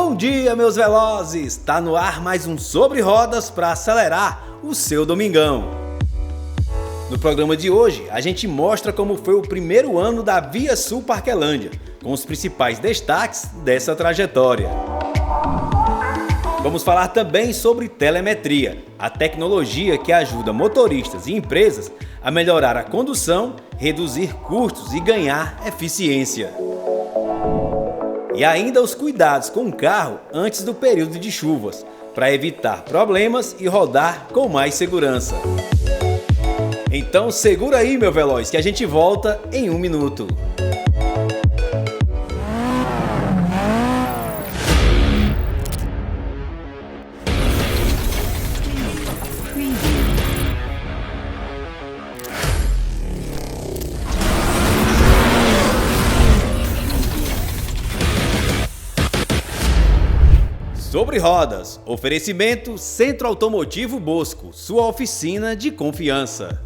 Bom dia, meus velozes! Tá no ar mais um Sobre Rodas para acelerar o seu domingão. No programa de hoje, a gente mostra como foi o primeiro ano da Via Sul Parquelândia, com os principais destaques dessa trajetória. Vamos falar também sobre telemetria, a tecnologia que ajuda motoristas e empresas a melhorar a condução, reduzir custos e ganhar eficiência. E ainda os cuidados com o carro antes do período de chuvas, para evitar problemas e rodar com mais segurança. Então segura aí, meu veloz, que a gente volta em 1 minuto. Sobre Rodas, oferecimento Centro Automotivo Bosco, sua oficina de confiança.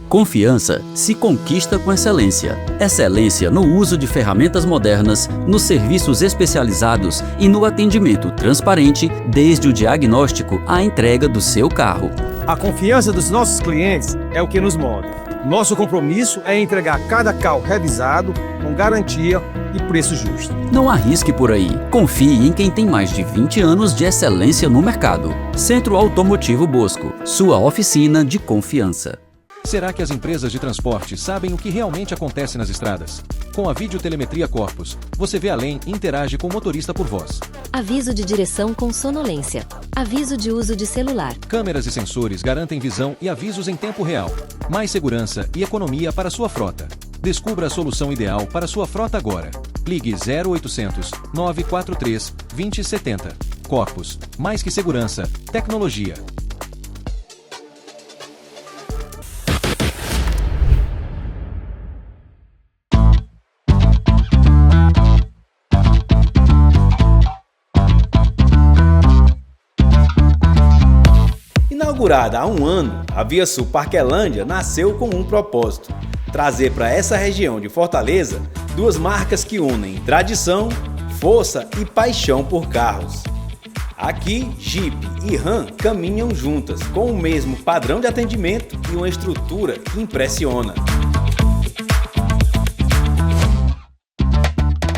Confiança se conquista com excelência. Excelência no uso de ferramentas modernas, nos serviços especializados e no atendimento transparente, desde o diagnóstico à entrega do seu carro. A confiança dos nossos clientes é o que nos move. Nosso compromisso é entregar cada carro revisado, com garantia e preço justo. Não arrisque por aí. Confie em quem tem mais de 20 anos de excelência no mercado. Centro Automotivo Bosco, sua oficina de confiança. Será que as empresas de transporte sabem o que realmente acontece nas estradas? Com a videotelemetria Corpus, você vê além e interage com o motorista por voz. Aviso de direção com sonolência. Aviso de uso de celular. Câmeras e sensores garantem visão e avisos em tempo real. Mais segurança e economia para sua frota. Descubra a solução ideal para sua frota agora. Ligue 0800 943 2070. Corpus. Mais que segurança, tecnologia. Inaugurada há 1 ano, a Via Sul Parquelândia nasceu com um propósito: trazer para essa região de Fortaleza 2 marcas que unem tradição, força e paixão por carros. Aqui, Jeep e Ram caminham juntas, com o mesmo padrão de atendimento e uma estrutura que impressiona.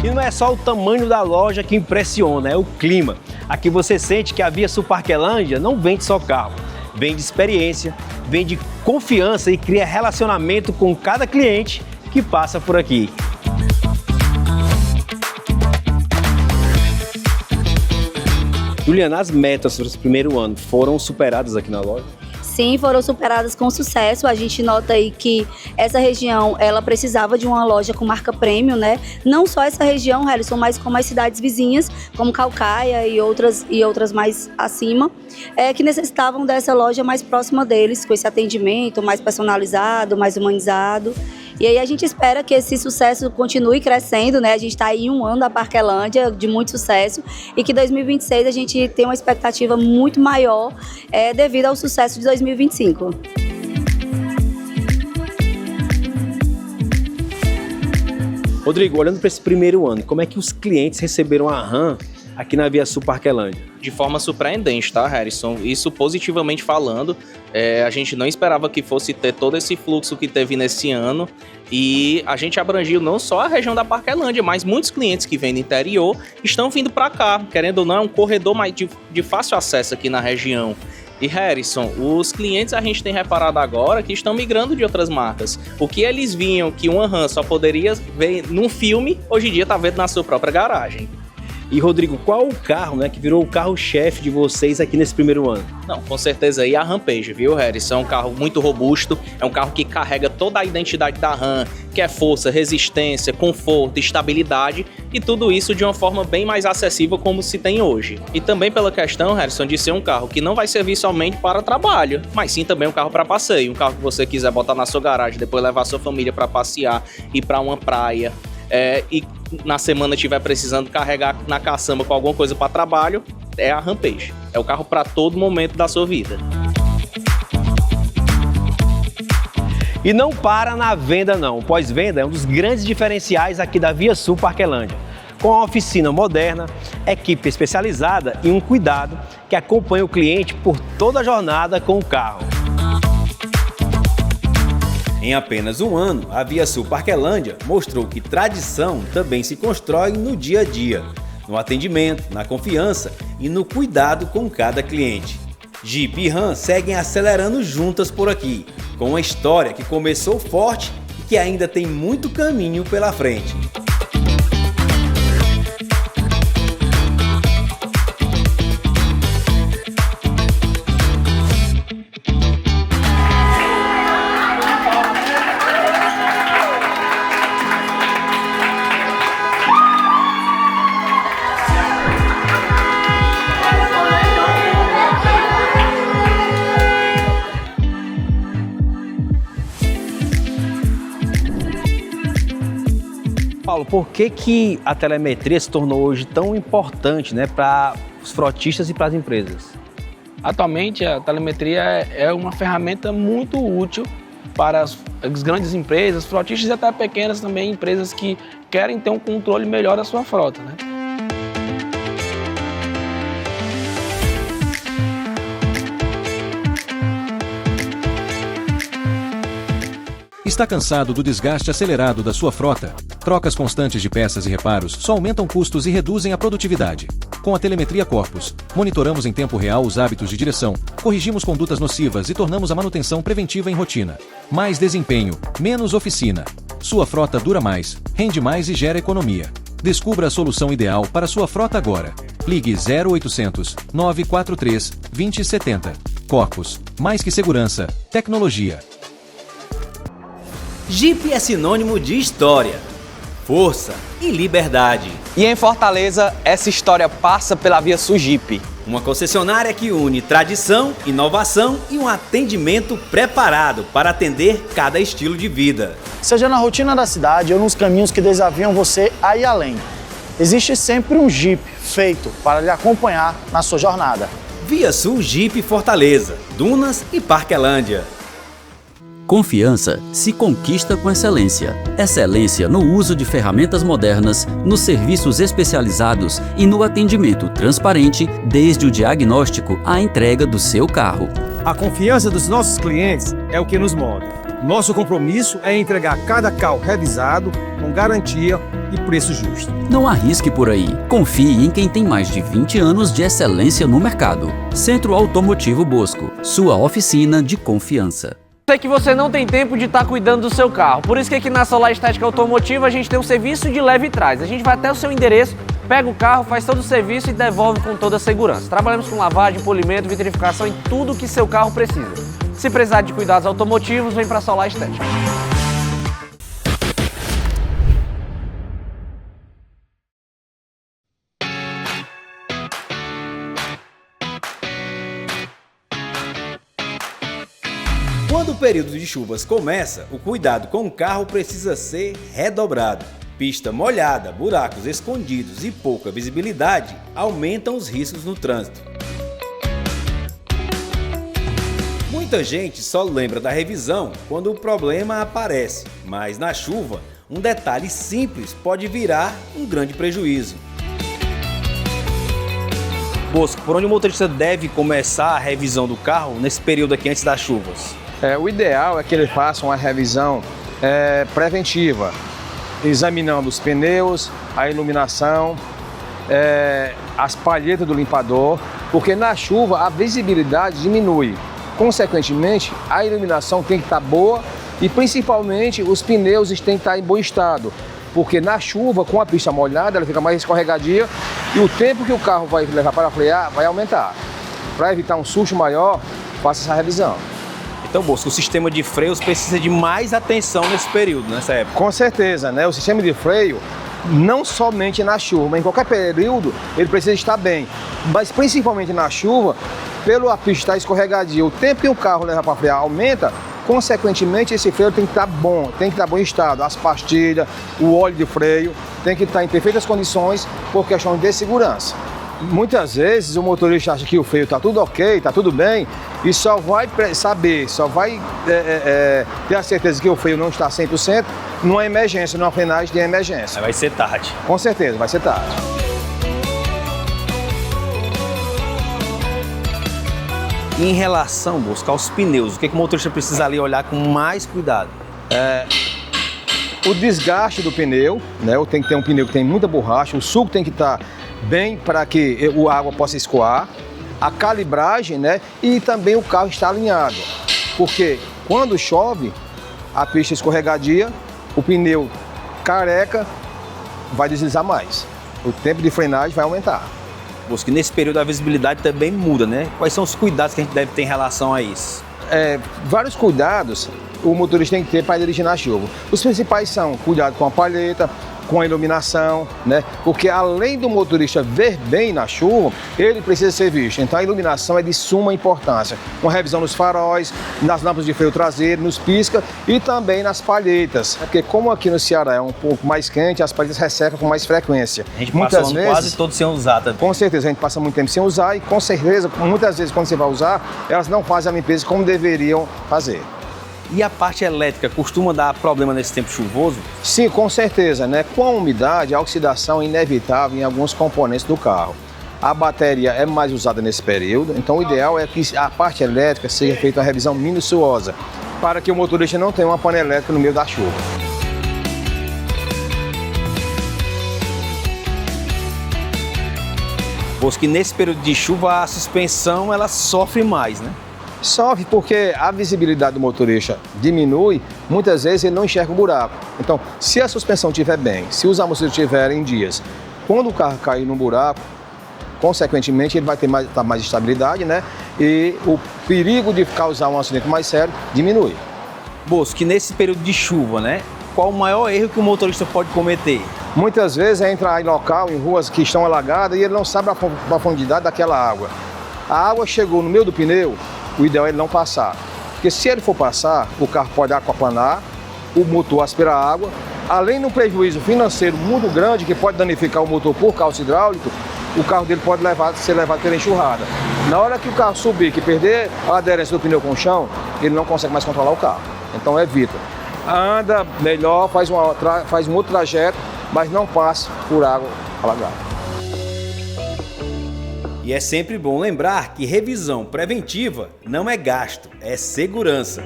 E não é só o tamanho da loja que impressiona, é o clima. Aqui você sente que a Via Sul Parquelândia não vende só carro, vende experiência, vende confiança e cria relacionamento com cada cliente que passa por aqui. Juliana, as metas para esse primeiro ano foram superadas aqui na loja? Sim, foram superadas com sucesso. A gente nota aí que essa região, ela precisava de uma loja com marca premium, né? Não só essa região, Harrison, mas como as cidades vizinhas, como Caucaia e outras mais acima, que necessitavam dessa loja mais próxima deles, com esse atendimento mais personalizado, mais humanizado. E aí a gente espera que esse sucesso continue crescendo, né? A gente está aí em 1 ano da Parquelândia, de muito sucesso, e que 2026 a gente tem uma expectativa muito maior devido ao sucesso de 2025. Rodrigo, olhando para esse primeiro ano, como é que os clientes receberam a Ram aqui na Via Sul Parquelândia? De forma surpreendente, tá, Harrison? Isso positivamente falando, a gente não esperava que fosse ter todo esse fluxo que teve nesse ano, e a gente abrangiu não só a região da Parquelândia, mas muitos clientes que vêm do interior estão vindo para cá, querendo ou não, é um corredor mais de fácil acesso aqui na região. E Harrison, os clientes a gente tem reparado agora que estão migrando de outras marcas. O que eles viam que uma Ram só poderia ver num filme, hoje em dia está vendo na sua própria garagem. E Rodrigo, qual o carro, que virou o carro-chefe de vocês aqui nesse primeiro ano? Não, com certeza aí a Rampage, viu, Harrison? É um carro muito robusto, é um carro que carrega toda a identidade da Ram, que é força, resistência, conforto, estabilidade, e tudo isso de uma forma bem mais acessível como se tem hoje. E também pela questão, Harrison, de ser um carro que não vai servir somente para trabalho, mas sim também um carro para passeio, um carro que você quiser botar na sua garagem, depois levar a sua família para passear, ir para uma praia, e na semana estiver precisando carregar na caçamba com alguma coisa para trabalho, é a Rampage. É o carro para todo momento da sua vida. E não para na venda não. O pós-venda é um dos grandes diferenciais aqui da Via Sul Parquelândia. com a oficina moderna, equipe especializada e um cuidado que acompanha o cliente por toda a jornada com o carro. Em apenas um ano, a ViaSul Parquelândia mostrou que tradição também se constrói no dia a dia, no atendimento, na confiança e no cuidado com cada cliente. Jeep e Ram seguem acelerando juntas por aqui, com uma história que começou forte e que ainda tem muito caminho pela frente. Paulo, por que a telemetria se tornou hoje tão importante, né, para os frotistas e para as empresas? Atualmente, a telemetria é uma ferramenta muito útil para as grandes empresas, frotistas e até pequenas também, empresas que querem ter um controle melhor da sua frota, né? Está cansado do desgaste acelerado da sua frota? Trocas constantes de peças e reparos só aumentam custos e reduzem a produtividade. Com a Telemetria Corpus, monitoramos em tempo real os hábitos de direção, corrigimos condutas nocivas e tornamos a manutenção preventiva em rotina. Mais desempenho, menos oficina. Sua frota dura mais, rende mais e gera economia. Descubra a solução ideal para sua frota agora. Ligue 0800 943 2070. Corpus, mais que segurança, tecnologia. Jeep é sinônimo de história, força e liberdade. E em Fortaleza, essa história passa pela ViaSul Jeep. Uma concessionária que une tradição, inovação e um atendimento preparado para atender cada estilo de vida. Seja na rotina da cidade ou nos caminhos que desafiam você a ir além, existe sempre um Jeep feito para lhe acompanhar na sua jornada. ViaSul Jeep Fortaleza, Dunas e Parquelândia. Confiança se conquista com excelência. Excelência no uso de ferramentas modernas, nos serviços especializados e no atendimento transparente, desde o diagnóstico à entrega do seu carro. A confiança dos nossos clientes é o que nos move. Nosso compromisso é entregar cada carro revisado, com garantia e preço justo. Não arrisque por aí. Confie em quem tem mais de 20 anos de excelência no mercado. Centro Automotivo Bosco, sua oficina de confiança. Sei que você não tem tempo de estar cuidando do seu carro, por isso que aqui na Solar Estética Automotiva a gente tem um serviço de leve e traz. A gente vai até o seu endereço, pega o carro, faz todo o serviço e devolve com toda a segurança. Trabalhamos com lavagem, polimento, vitrificação e tudo que seu carro precisa. Se precisar de cuidados automotivos, vem para a Solar Estética. Quando o período de chuvas começa, o cuidado com o carro precisa ser redobrado. Pista molhada, buracos escondidos e pouca visibilidade aumentam os riscos no trânsito. Muita gente só lembra da revisão quando o problema aparece, mas na chuva, um detalhe simples pode virar um grande prejuízo. Bosco, por onde o motorista deve começar a revisão do carro nesse período aqui antes das chuvas? O ideal é que ele faça uma revisão preventiva, examinando os pneus, a iluminação, as palhetas do limpador, porque na chuva a visibilidade diminui. Consequentemente, a iluminação tem que estar boa e principalmente os pneus têm que estar em bom estado, porque na chuva, com a pista molhada, ela fica mais escorregadia e o tempo que o carro vai levar para frear vai aumentar. Para evitar um susto maior, faça essa revisão. Então, Bosco, o sistema de freios precisa de mais atenção nesse período, nessa época. Com certeza, né? O sistema de freio, não somente na chuva, mas em qualquer período, ele precisa estar bem. Mas principalmente na chuva, pelo a pista estar escorregadia, o tempo que o carro leva para frear aumenta, consequentemente esse freio tem que estar bom, tem que estar em bom estado. As pastilhas, o óleo de freio, tem que estar em perfeitas condições por questão de segurança. Muitas vezes o motorista acha que o freio está tudo ok, está tudo bem, e só vai saber, só vai ter a certeza que o freio não está 100% numa emergência, numa frenagem de emergência. Vai ser tarde. Com certeza, vai ser tarde. E em relação, Bosco, aos pneus, o que o motorista precisa ali olhar com mais cuidado? O desgaste do pneu, né? Tem que ter um pneu que tem muita borracha, o suco tem que estar bem para que a água possa escoar, a calibragem, né? E também o carro está alinhado, porque quando chove, a pista escorregadia, o pneu careca vai deslizar mais, o tempo de frenagem vai aumentar. Bosco, nesse período a visibilidade também muda, né? Quais são os cuidados que a gente deve ter em relação a isso? Vários cuidados o motorista tem que ter para dirigir na chuva. Os principais são cuidado com a palheta, com a iluminação, né? Porque além do motorista ver bem na chuva, ele precisa ser visto. Então a iluminação é de suma importância. Uma revisão nos faróis, nas lâmpadas de freio traseiro, nos pisca e também nas palhetas. Porque como aqui no Ceará é um pouco mais quente, as palhetas ressecam com mais frequência. A gente passa o ano quase todo sem usar também. Com certeza, a gente passa muito tempo sem usar e com certeza, muitas vezes quando você vai usar, elas não fazem a limpeza como deveriam fazer. E a parte elétrica costuma dar problema nesse tempo chuvoso? Sim, com certeza, né? Com a umidade, a oxidação é inevitável em alguns componentes do carro. A bateria é mais usada nesse período, então o ideal é que a parte elétrica seja feita uma revisão minuciosa, para que o motorista não tenha uma pane elétrica no meio da chuva. Pois que nesse período de chuva a suspensão ela sofre mais, né? Sofre porque a visibilidade do motorista diminui, muitas vezes ele não enxerga o buraco. Então, se a suspensão estiver bem, se os amortecedores estiverem em dias, quando o carro cair no buraco, consequentemente ele vai ter mais estabilidade, né? E o perigo de causar um acidente mais sério diminui. Bosco, que nesse período de chuva, né? Qual o maior erro que o motorista pode cometer? Muitas vezes é entrar em local, em ruas que estão alagadas e ele não sabe a profundidade daquela água. A água chegou no meio do pneu, o ideal é ele não passar. Porque se ele for passar, o carro pode aquaplanar, o motor aspira a água. Além de um prejuízo financeiro muito grande que pode danificar o motor por calço hidráulico, o carro dele pode ser levado pela enxurrada. Na hora que o carro subir, que perder a aderência do pneu com o chão, ele não consegue mais controlar o carro. Então evita. Anda melhor, faz um outro trajeto, mas não passe por água alagada. E é sempre bom lembrar que revisão preventiva não é gasto, é segurança.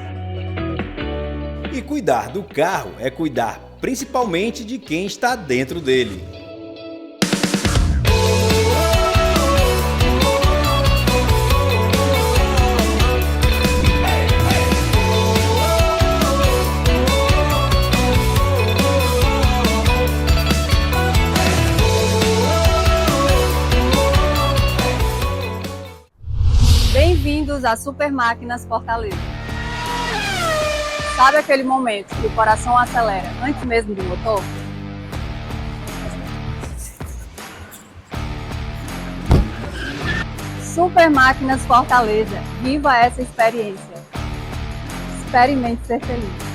E cuidar do carro é cuidar principalmente de quem está dentro dele. Bem-vindos a Super Máquinas Fortaleza. Sabe aquele momento que o coração acelera antes mesmo do motor? Super Máquinas Fortaleza. Viva essa experiência. Experimente ser feliz.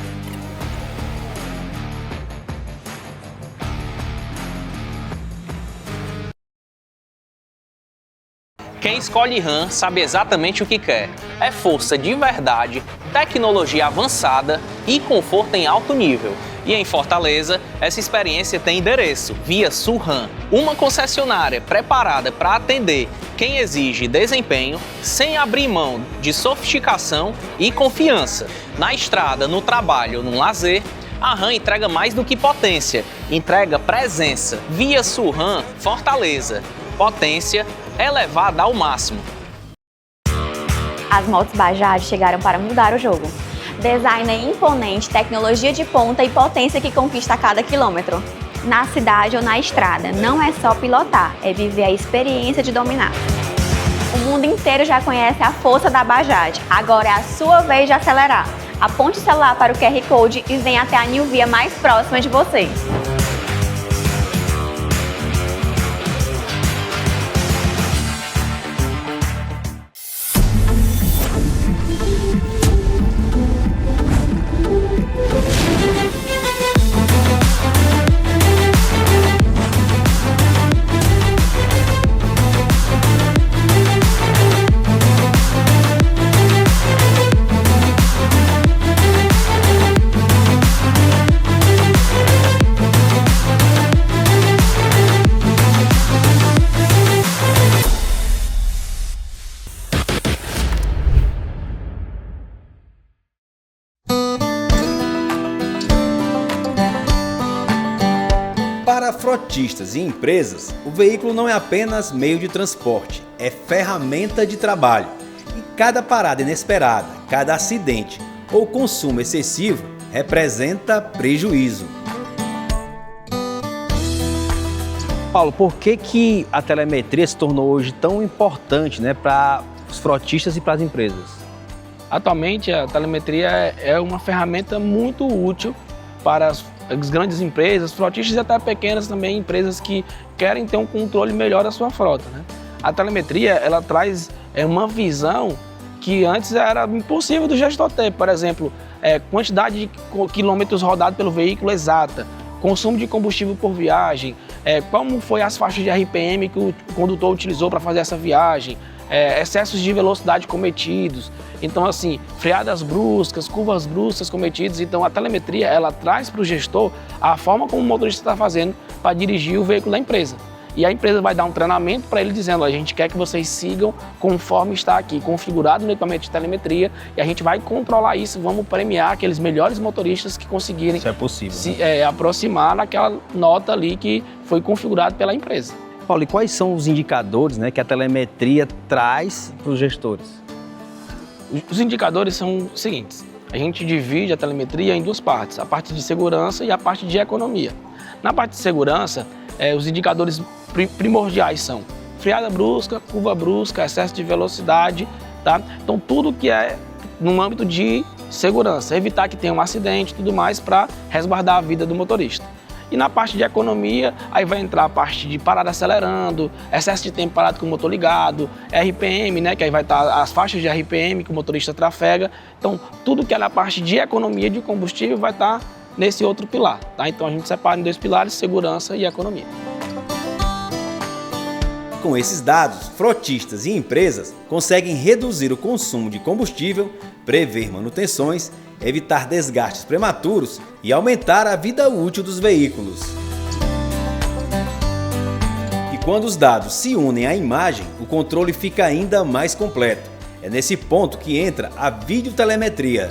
Quem escolhe RAM sabe exatamente o que quer. É força de verdade, tecnologia avançada e conforto em alto nível. E em Fortaleza, essa experiência tem endereço, Via Sul RAM, uma concessionária preparada para atender quem exige desempenho sem abrir mão de sofisticação e confiança. Na estrada, no trabalho, no lazer, a RAM entrega mais do que potência, entrega presença. Via Sul RAM Fortaleza, potência elevada ao máximo. As motos Bajaj chegaram para mudar o jogo. Design imponente, tecnologia de ponta e potência que conquista a cada quilômetro. Na cidade ou na estrada, não é só pilotar, é viver a experiência de dominar. O mundo inteiro já conhece a força da Bajaj, agora é a sua vez de acelerar. Aponte o celular para o QR Code e venha até a New Via mais próxima de vocês. Para frotistas e empresas, o veículo não é apenas meio de transporte, é ferramenta de trabalho. E cada parada inesperada, cada acidente ou consumo excessivo representa prejuízo. Paulo, por que a telemetria se tornou hoje tão importante, né, para os frotistas e para as empresas? Atualmente, a telemetria é uma ferramenta muito útil para as grandes empresas, frotistas e até pequenas também, empresas que querem ter um controle melhor da sua frota, né? A telemetria, ela traz uma visão que antes era impossível do gestor ter. Por exemplo, quantidade de quilômetros rodados pelo veículo exata, consumo de combustível por viagem, como foi as faixas de RPM que o condutor utilizou para fazer essa viagem, excessos de velocidade cometidos. Então, assim, freadas bruscas, curvas bruscas cometidas. Então, a telemetria, ela traz para o gestor a forma como o motorista está fazendo para dirigir o veículo da empresa. E a empresa vai dar um treinamento para ele dizendo: a gente quer que vocês sigam conforme está aqui, configurado no equipamento de telemetria, e a gente vai controlar isso, vamos premiar aqueles melhores motoristas que conseguirem se aproximar naquela nota ali que foi configurado pela empresa. Paulo, e quais são os indicadores, né, que a telemetria traz para os gestores? Os indicadores são os seguintes: a gente divide a telemetria em duas partes, a parte de segurança e a parte de economia. Na parte de segurança, os indicadores primordiais são freada brusca, curva brusca, excesso de velocidade, tá? Então, tudo que é no âmbito de segurança, evitar que tenha um acidente e tudo mais para resguardar a vida do motorista. E na parte de economia, aí vai entrar a parte de parada acelerando, excesso de tempo parado com o motor ligado, RPM, né, que aí vai estar as faixas de RPM que o motorista trafega. Então, tudo que é na parte de economia de combustível vai estar nesse outro pilar, tá? Então, a gente separa em dois pilares, segurança e economia. Com esses dados, frotistas e empresas conseguem reduzir o consumo de combustível, prever manutenções, evitar desgastes prematuros e aumentar a vida útil dos veículos. E quando os dados se unem à imagem, o controle fica ainda mais completo. É nesse ponto que entra a videotelemetria.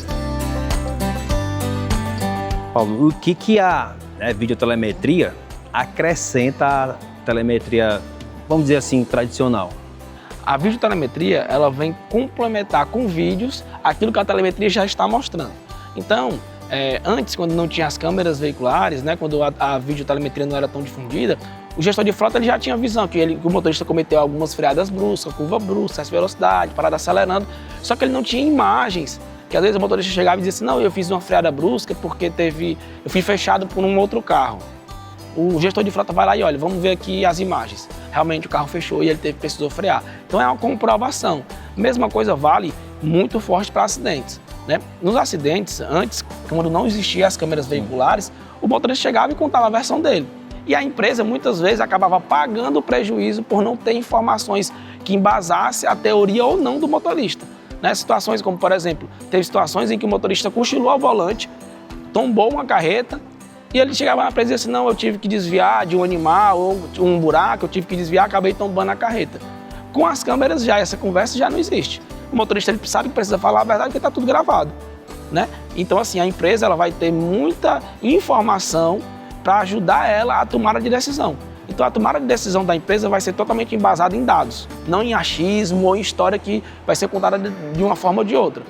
Paulo, o que a videotelemetria acrescenta à telemetria, vamos dizer assim, tradicional? A videotelemetria, ela vem complementar com vídeos aquilo que a telemetria já está mostrando. Então, antes, quando não tinha as câmeras veiculares, né, quando a videotelemetria não era tão difundida, o gestor de frota ele já tinha visão que o motorista cometeu algumas freadas bruscas, curva brusca, excesso de velocidade, parada acelerando, só que ele não tinha imagens. Que às vezes o motorista chegava e dizia assim: não, eu fiz uma freada brusca porque eu fui fechado por um outro carro. O gestor de frota vai lá e olha, vamos ver aqui as imagens. Realmente o carro fechou e ele precisou frear. Então é uma comprovação. Mesma coisa vale muito forte para acidentes, né? Nos acidentes, antes, quando não existiam as câmeras veiculares, o motorista chegava e contava a versão dele. E a empresa muitas vezes acabava pagando o prejuízo por não ter informações que embasasse a teoria ou não do motorista. Né? Situações como, por exemplo, teve situações em que o motorista cochilou ao volante, tombou uma carreta, e ele chegava na empresa e disse assim: não, eu tive que desviar de um animal ou de um buraco, eu tive que desviar, acabei tombando a carreta. Com as câmeras essa conversa já não existe. O motorista ele sabe que precisa falar a verdade porque está tudo gravado, né? Então, assim, a empresa ela vai ter muita informação para ajudar ela a tomar a decisão. Então, a tomada de decisão da empresa vai ser totalmente embasada em dados, não em achismo ou em história que vai ser contada de uma forma ou de outra.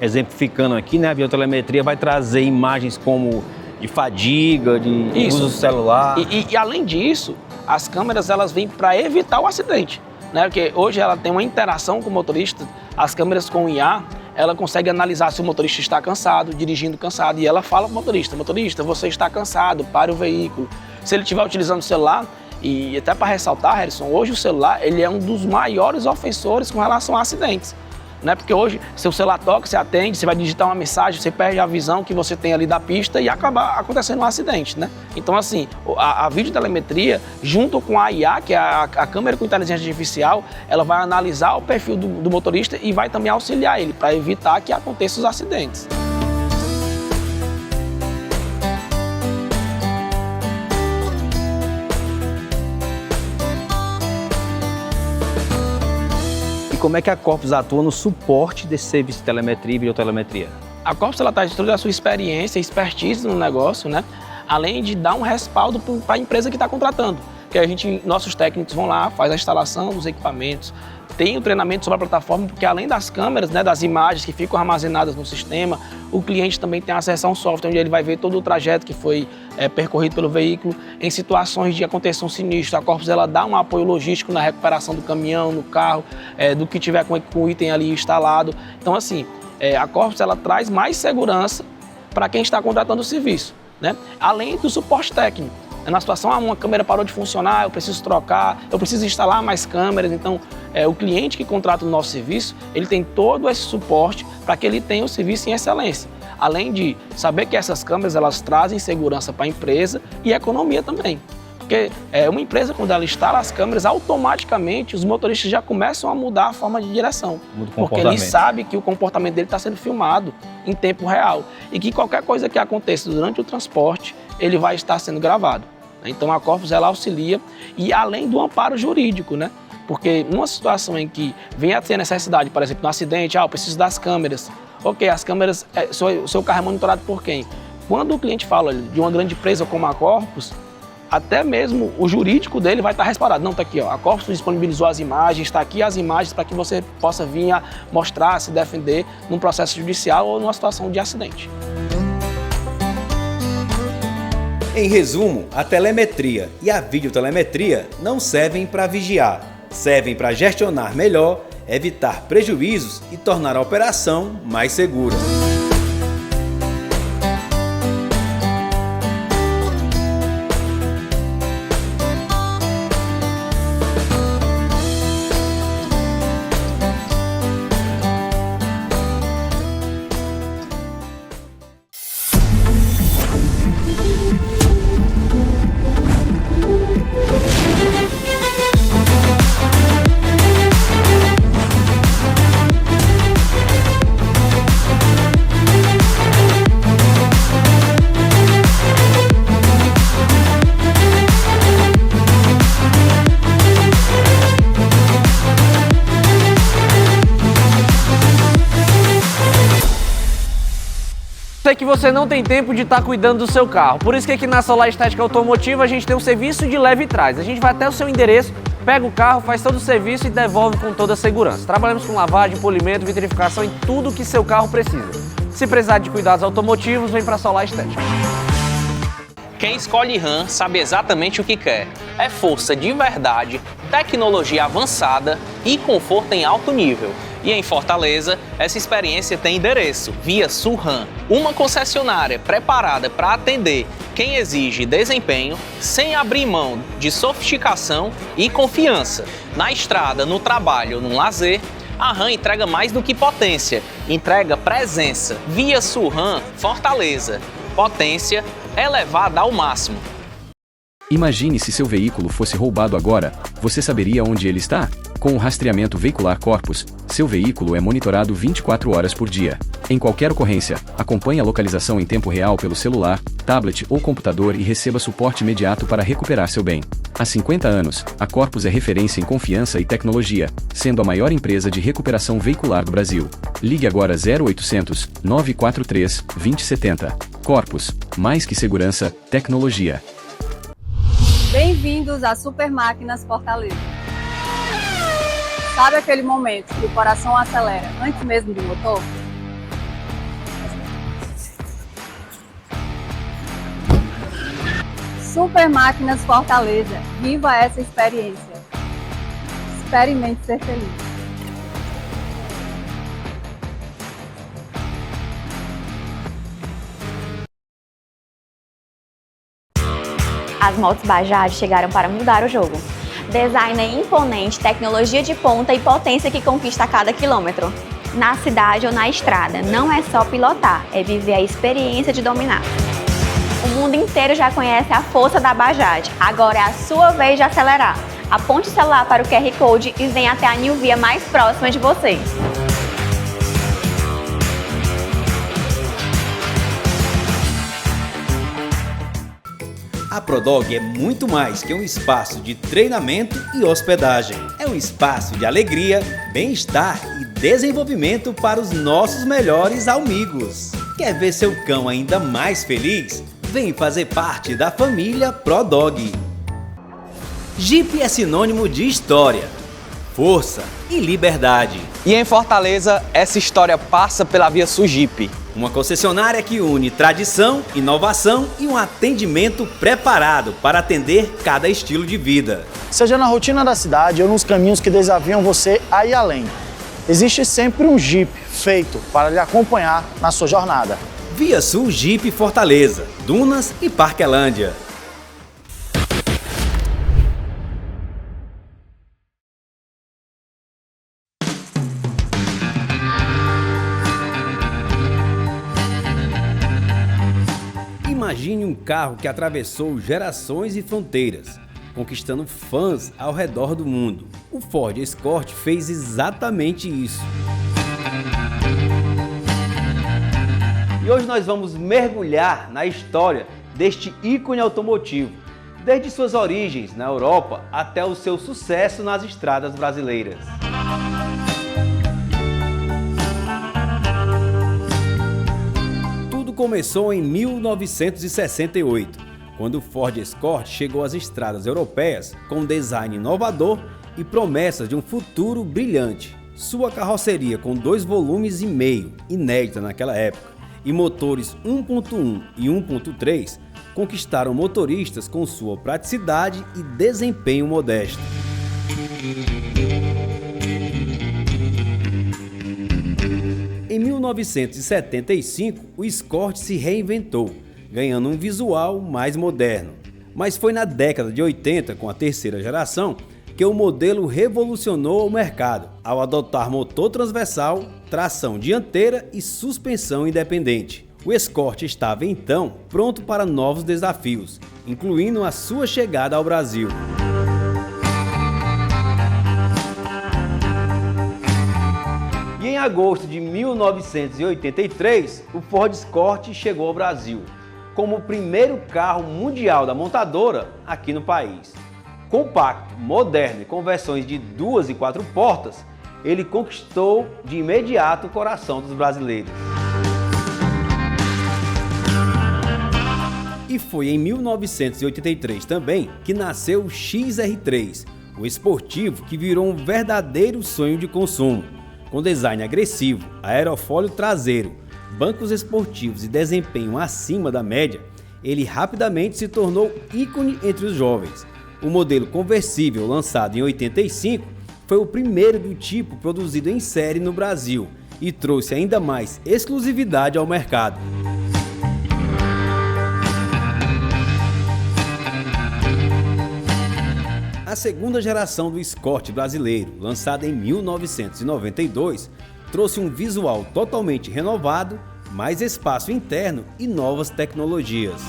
Exemplificando aqui, né, a videotelemetria vai trazer imagens como de fadiga, de uso do celular. E além disso, as câmeras elas vêm para evitar o acidente, né? Porque hoje ela tem uma interação com o motorista, as câmeras com IA, ela consegue analisar se o motorista está cansado, dirigindo cansado, e ela fala para o motorista: motorista, você está cansado, pare o veículo. Se ele estiver utilizando o celular, e até para ressaltar, Harrison, hoje o celular ele é um dos maiores ofensores com relação a acidentes. Né? Porque hoje, seu celular toca, você atende, você vai digitar uma mensagem, você perde a visão que você tem ali da pista e acaba acontecendo um acidente, né? Então, assim, a videotelemetria, junto com a IA, que é a câmera com inteligência artificial, ela vai analisar o perfil do motorista e vai também auxiliar ele para evitar que aconteçam os acidentes. Como é que a Corpus atua no suporte desse serviço de telemetria e videotelemetria? A Corpus ela traz toda a sua experiência, expertise no negócio, né? além de dar um respaldo para a empresa que está contratando. Que nossos técnicos vão lá, faz a instalação dos equipamentos, tem o treinamento sobre a plataforma, porque além das câmeras, né, das imagens que ficam armazenadas no sistema, o cliente também tem acesso a um software onde ele vai ver todo o trajeto que foi percorrido pelo veículo. Em situações de acontecer um sinistro, a Corpus ela dá um apoio logístico na recuperação do caminhão, no carro, do que tiver com o item ali instalado. Então, assim, a Corpus ela traz mais segurança para quem está contratando o serviço, né? Além do suporte técnico. Na situação, uma câmera parou de funcionar, eu preciso trocar, eu preciso instalar mais câmeras. Então, o cliente que contrata o nosso serviço, ele tem todo esse suporte para que ele tenha o serviço em excelência. Além de saber que essas câmeras, elas trazem segurança para a empresa e economia também. Porque uma empresa, quando ela instala as câmeras, automaticamente os motoristas já começam a mudar a forma de direção. Porque ele sabe que o comportamento dele está sendo filmado em tempo real. E que qualquer coisa que aconteça durante o transporte, ele vai estar sendo gravado. Então a Corpus ela auxilia, e além do amparo jurídico, né? Porque numa situação em que vem a ter necessidade, por exemplo, no acidente, eu preciso das câmeras. Ok, as câmeras, o seu carro é monitorado por quem? Quando o cliente fala de uma grande empresa como a Corpus, até mesmo o jurídico dele vai estar respaldado. Não, está aqui, ó, a Corpus disponibilizou as imagens, está aqui as imagens para que você possa vir a mostrar, se defender num processo judicial ou numa situação de acidente. Em resumo, a telemetria e a videotelemetria não servem para vigiar, servem para gestionar melhor, evitar prejuízos e tornar a operação mais segura. Sei que você não tem tempo de estar cuidando do seu carro, por isso que aqui na Solar Estética Automotiva a gente tem um serviço de leve e traz. A gente vai até o seu endereço, pega o carro, faz todo o serviço e devolve com toda a segurança. Trabalhamos com lavagem, polimento, vitrificação e tudo o que seu carro precisa. Se precisar de cuidados automotivos, vem para a Solar Estética. Quem escolhe RAM sabe exatamente o que quer. É força de verdade, tecnologia avançada e conforto em alto nível. E em Fortaleza, essa experiência tem endereço, Via Sul RAM, uma concessionária preparada para atender quem exige desempenho, sem abrir mão de sofisticação e confiança. Na estrada, no trabalho ou no lazer, a RAM entrega mais do que potência, entrega presença. Via Sul RAM, Fortaleza, potência elevada ao máximo. Imagine se seu veículo fosse roubado agora, você saberia onde ele está? Com o rastreamento veicular Corpus, seu veículo é monitorado 24 horas por dia. Em qualquer ocorrência, acompanhe a localização em tempo real pelo celular, tablet ou computador e receba suporte imediato para recuperar seu bem. Há 50 anos, a Corpus é referência em confiança e tecnologia, sendo a maior empresa de recuperação veicular do Brasil. Ligue agora 0800 943 2070. Corpus, mais que segurança, tecnologia. Bem-vindos a Super Máquinas Fortaleza. Sabe aquele momento que o coração acelera antes mesmo do motor? Super Máquinas Fortaleza. Viva essa experiência. Experimente ser feliz. As motos Bajaj chegaram para mudar o jogo. Design imponente, tecnologia de ponta e potência que conquista a cada quilômetro. Na cidade ou na estrada, não é só pilotar, é viver a experiência de dominar. O mundo inteiro já conhece a força da Bajaj, agora é a sua vez de acelerar. Aponte o celular para o QR Code e venha até a New Via mais próxima de vocês. A Prodog é muito mais que um espaço de treinamento e hospedagem. É um espaço de alegria, bem-estar e desenvolvimento para os nossos melhores amigos. Quer ver seu cão ainda mais feliz? Vem fazer parte da família ProDog. Jeep é sinônimo de história, força e liberdade. E em Fortaleza, essa história passa pela Via Sul Jeep. Uma concessionária que une tradição, inovação e um atendimento preparado para atender cada estilo de vida. Seja na rotina da cidade ou nos caminhos que desafiam você a ir além, existe sempre um Jeep feito para lhe acompanhar na sua jornada. Via Sul Jeep Fortaleza, Dunas e Parquelândia. Imagine um carro que atravessou gerações e fronteiras, conquistando fãs ao redor do mundo. O Ford Escort fez exatamente isso. E hoje nós vamos mergulhar na história deste ícone automotivo, desde suas origens na Europa até o seu sucesso nas estradas brasileiras. Tudo começou em 1968, quando o Ford Escort chegou às estradas europeias com um design inovador e promessas de um futuro brilhante. Sua carroceria com 2,5 volumes, inédita naquela época, e motores 1.1 e 1.3 conquistaram motoristas com sua praticidade e desempenho modesto. Em 1975, o Escort se reinventou, ganhando um visual mais moderno. Mas foi na década de 80, com a terceira geração, que o modelo revolucionou o mercado, ao adotar motor transversal, tração dianteira e suspensão independente. O Escort estava então pronto para novos desafios, incluindo a sua chegada ao Brasil. E em agosto de 1983, o Ford Escort chegou ao Brasil, como o primeiro carro mundial da montadora aqui no país. Compacto, moderno e com versões de 2 e 4 portas, ele conquistou de imediato o coração dos brasileiros. E foi em 1983 também que nasceu o XR3, o esportivo que virou um verdadeiro sonho de consumo. Com design agressivo, aerofólio traseiro, bancos esportivos e desempenho acima da média, ele rapidamente se tornou ícone entre os jovens. O modelo conversível, lançado em 85, foi o primeiro do tipo produzido em série no Brasil e trouxe ainda mais exclusividade ao mercado. A segunda geração do Escort brasileiro, lançada em 1992, trouxe um visual totalmente renovado, mais espaço interno e novas tecnologias.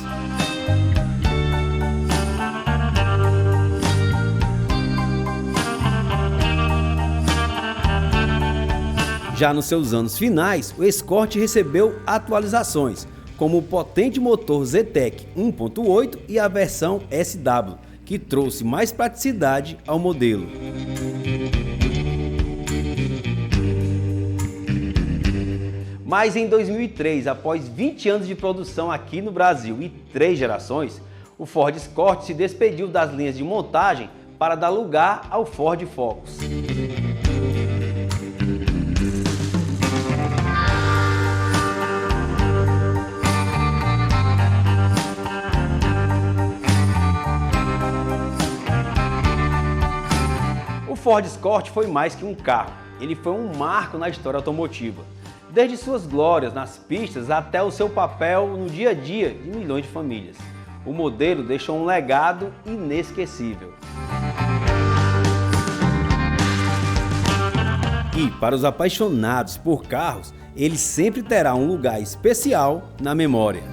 Já nos seus anos finais, o Escort recebeu atualizações, como o potente motor Zetec 1.8 e a versão SW, que trouxe mais praticidade ao modelo. Mas em 2003, após 20 anos de produção aqui no Brasil e 3 gerações, o Ford Escort se despediu das linhas de montagem para dar lugar ao Ford Focus. O Ford Escort foi mais que um carro, ele foi um marco na história automotiva. Desde suas glórias nas pistas até o seu papel no dia a dia de milhões de famílias. O modelo deixou um legado inesquecível. E para os apaixonados por carros, ele sempre terá um lugar especial na memória.